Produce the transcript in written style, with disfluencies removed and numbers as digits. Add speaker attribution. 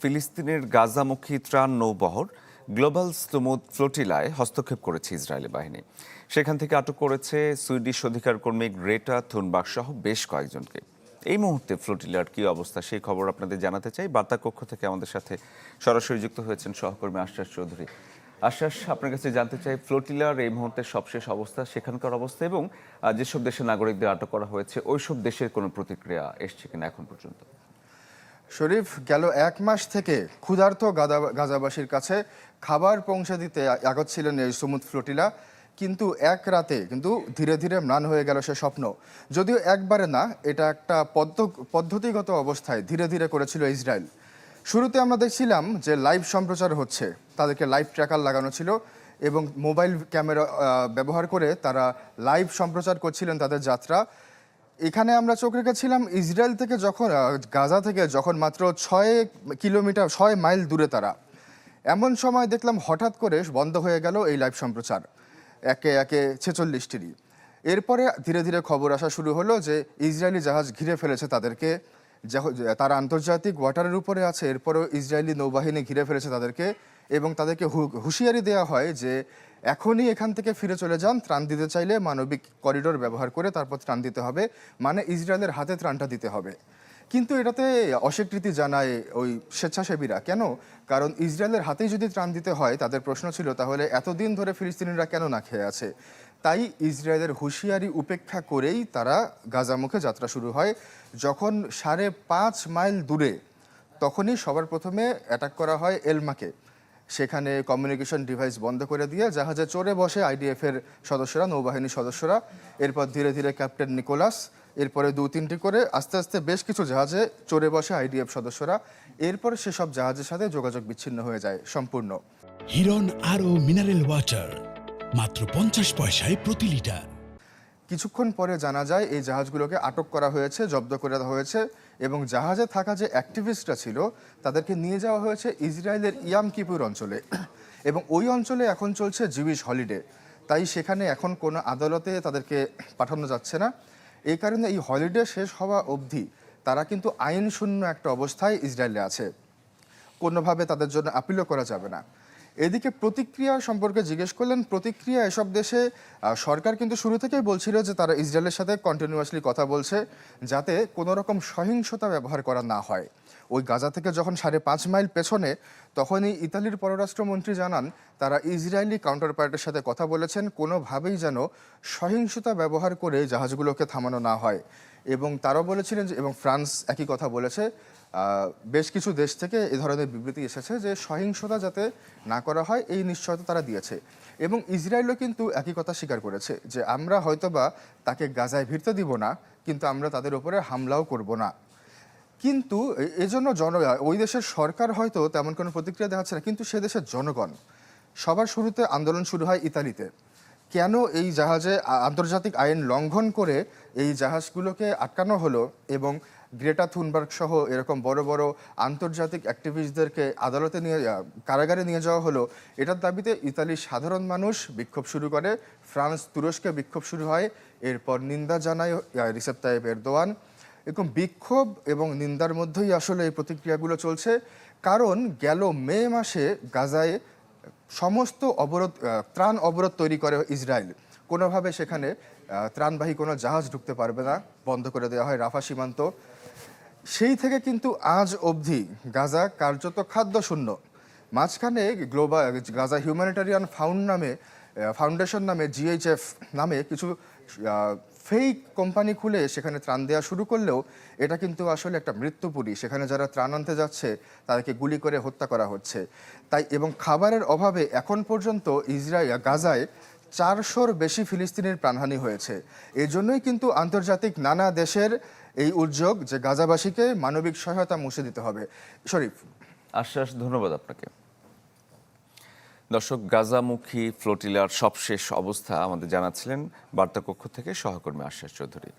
Speaker 1: ফিলিস্তিনের গাজামুখী ত্রাণ নৌবহর global smooth ফ্লোটিলায় হস্তক্ষেপ করেছে ইসরায়েলি বাহিনী। সেখান থেকে আটক করেছে সুইডিশ অধিকার কর্মী গ্রেটা থুনবার্গ সহ বেশ কয়েকজনকে। এই মুহূর্তে ফ্লোটিলার কি অবস্থা সেই খবর আপনাদের জানাতে চাই। বার্তা কক্ষ থেকে আমাদের সাথে সরাসরি যুক্ত হয়েছেন সহকর্মী আশ্বাস চৌধুরী। আশ্বাস, আপনার কাছে জানতে চাই ফ্লোটিলার এই মুহূর্তে সবশেষ অবস্থা, সেখানকার অবস্থা এবং যেসব দেশের নাগরিকদের আটক করা হয়েছে ওইসব দেশের কোনো প্রতিক্রিয়া এসছে কিনা এখন পর্যন্ত।
Speaker 2: শরীফ, গেল এক মাস থেকে ক্ষুধার্ত গাজাবাসীর কাছে খাবার পৌঁছে দিতে এগোচ্ছিলেন এই স্মুথ ফ্লোটিলা, কিন্তু এক রাতে কিন্তু ধীরে ধীরে ম্লান হয়ে গেল সে স্বপ্ন। যদিও একবারে না, এটা একটা পদ্ধতিগত অবস্থায় ধীরে ধীরে করেছিল ইসরায়েল। শুরুতে আমরা দেখছিলাম যে লাইভ সম্প্রচার হচ্ছে, তাদেরকে লাইভ ট্র্যাকার লাগানো ছিল এবং মোবাইল ক্যামেরা ব্যবহার করে তারা লাইভ সম্প্রচার করছিলেন তাদের যাত্রা। এখানে আমরা চোখ রেখেছিলাম ইসরায়েল থেকে যখন গাজা থেকে যখন মাত্র 6 মাইল দূরে তারা, এমন সময় দেখলাম হঠাৎ করে বন্ধ হয়ে গেল এই লাইভ সম্প্রচার একে একে 46টিরই। এরপরে ধীরে ধীরে খবর আসা শুরু হলো যে ইসরায়েলি জাহাজ ঘিরে ফেলেছে তাদেরকে, তারা আন্তর্জাতিক ওয়াটারের উপরে আছে, এরপরেও ইসরায়েলি নৌবাহিনী ঘিরে ফেলেছে তাদেরকে এবং তাদেরকে হুঁশিয়ারি দেওয়া হয় যে এখনই এখান থেকে ফিরে চলে যান, ত্রাণ দিতে চাইলে মানবিক করিডোর ব্যবহার করে তারপর ত্রাণ দিতে হবে, মানে ইসরায়েলের হাতে ত্রাণটা দিতে হবে। কিন্তু এটাতে অস্বীকৃতি জানায় ওই স্বেচ্ছাসেবীরা। কেন? কারণ ইসরায়েলের হাতেই যদি ত্রাণ দিতে হয়, তাদের প্রশ্ন ছিল তাহলে এতদিন ধরে ফিলিস্তিনিরা কেন না খেয়ে আছে। তাই ইসরায়েলের হুঁশিয়ারি উপেক্ষা করেই তারা গাজামুখে যাত্রা শুরু হয়। যখন 5.5 মাইল দূরে, তখনই সবার প্রথমে অ্যাটাক করা হয় এলমাকে। সেখানে কমিউনিকেশন ডিভাইস বন্ধ করে দিয়ে জাহাজে চড়ে বসে আইডিএফের সদস্যরা, নৌবাহিনীর সদস্যরা। এরপর ধীরে ধীরে ক্যাপ্টেন নিকোলাস, এরপরে 2-3টি করে আস্তে আস্তে বেশ কিছু জাহাজে চড়ে বসে আইডিএফ সদস্যরা। এরপরে সেসব জাহাজের সাথে যোগাযোগ বিচ্ছিন্ন হয়ে যায় সম্পূর্ণ।
Speaker 3: হিরন আরও মিনারেল ওয়াটার মাত্র 50 পয়সায় প্রতি লিটার।
Speaker 2: কিছুক্ষণ পরে জানা যায় এই জাহাজগুলোকে আটক করা হয়েছে, জব্দ করে দেওয়া হয়েছে এবং জাহাজে থাকা যে অ্যাক্টিভিস্টরা ছিল তাদেরকে নিয়ে যাওয়া হয়েছে ইসরায়েলের ইয়াম কিপুর অঞ্চলে এবং ওই অঞ্চলে এখন চলছে জুইশ হলিডে। তাই সেখানে এখন কোনো আদালতে তাদেরকে পাঠানো যাচ্ছে না। এই কারণে এই হলিডে শেষ হওয়া অবধি তারা কিন্তু আইন শূন্য একটা অবস্থায় ইসরায়েলে আছে, কোনোভাবে তাদের জন্য আপিলও করা যাবে না। এদিকে প্রতিক্রিয়া সম্পর্কে জিজ্ঞেস করলেন, প্রতিক্রিয়া এসব দেশে সরকার কিন্তু শুরু থেকেই বলছিল যে তারা ইসরায়েলের সাথে কন্টিনিউয়াসলি কথা বলছে যাতে কোনো রকম সহিংসতা ব্যবহার করা না হয়। ওই গাজা থেকে যখন 5.5 মাইল পেছনে, তখনই ইতালির পররাষ্ট্রমন্ত্রী জানান তারা ইসরায়েলি কাউন্টারপার্টের সাথে কথা বলেছেন কোনোভাবেই যেন সহিংসতা ব্যবহার করে জাহাজগুলোকে থামানো না হয়। এবং তারাও বলেছিলেন এবং ফ্রান্স একই কথা বলেছে। বেশ কিছু দেশ থেকে এ ধরনের বিবৃতি এসেছে যে সহিংসতা যাতে না করা হয় এই নিশ্চয়তা তারা দিয়েছে। এবং ইসরায়েলও কিন্তু একই কথা স্বীকার করেছে যে আমরা হয়তোবা তাকে গাজায় ভিড়তে দিব না, কিন্তু আমরা তাদের উপরে হামলাও করব না। কিন্তু এজন্য ওই দেশের সরকার হয়তো তেমন কোনো প্রতিক্রিয়া দেখাচ্ছে না, কিন্তু সে দেশের জনগণ। সবার শুরুতে আন্দোলন শুরু হয় ইতালিতে। কেন এই জাহাজে আন্তর্জাতিক আইন লঙ্ঘন করে এই জাহাজগুলোকে আটকানো হলো এবং গ্রেটা থুনবার্গ সহ এরকম বড় বড় আন্তর্জাতিক অ্যাক্টিভিস্টদেরকে আদালতে কারাগারে নিয়ে যাওয়া হলো, এটার দাবিতে ইতালির সাধারণ মানুষ বিক্ষোভ শুরু করে। ফ্রান্স, তুরস্কে বিক্ষোভ শুরু হয়। এরপর নিন্দা জানায় রিসেপ তাইয়েপ এরদোয়ান। এরকম বিক্ষোভ এবং নিন্দার মধ্যেই আসলে এই প্রতিক্রিয়াগুলো চলছে। কারণ গেল মে মাসে গাজায় সমস্ত ত্রাণ অবরোধ তৈরি করে ইসরায়েল। কোনোভাবে সেখানে ত্রাণবাহী কোনো জাহাজ ঢুকতে পারবে না, বন্ধ করে দেওয়া হয় রাফা সীমান্ত। সেই থেকে কিন্তু আজ অবধি গাজা কার্যত খাদ্য শূন্য। মাঝখানে গাজা হিউম্যানিটারিয়ান ফাউন্ডেশন নামে GHF নামে কিছু ফেক কোম্পানি খুলে সেখানে ত্রাণ দেওয়া শুরু করলেও এটা কিন্তু আসলে একটা মৃত্যুপুরী। সেখানে যারা ত্রাণ আনতে যাচ্ছে তাদেরকে গুলি করে হত্যা করা হচ্ছে। তাই এবং খাবারের অভাবে এখন পর্যন্ত গাজায় 400-র বেশি ফিলিস্তিনির প্রাণহানি হয়েছে। এই জন্যই কিন্তু আন্তর্জাতিক নানা দেশের এই উদ্যোগ যে গাজাবাসীকে মানবিক সহায়তা মুছে দিতে হবে। শরীফ,
Speaker 1: আশ্বাস, ধন্যবাদ আপনাকে। দর্শক, গাজামুখী ফ্লোটিলার সবশেষ অবস্থা আমাদের জানাচ্ছিলেন বার্তা কক্ষ থেকে সহকর্মী আশ্বাস চৌধুরী।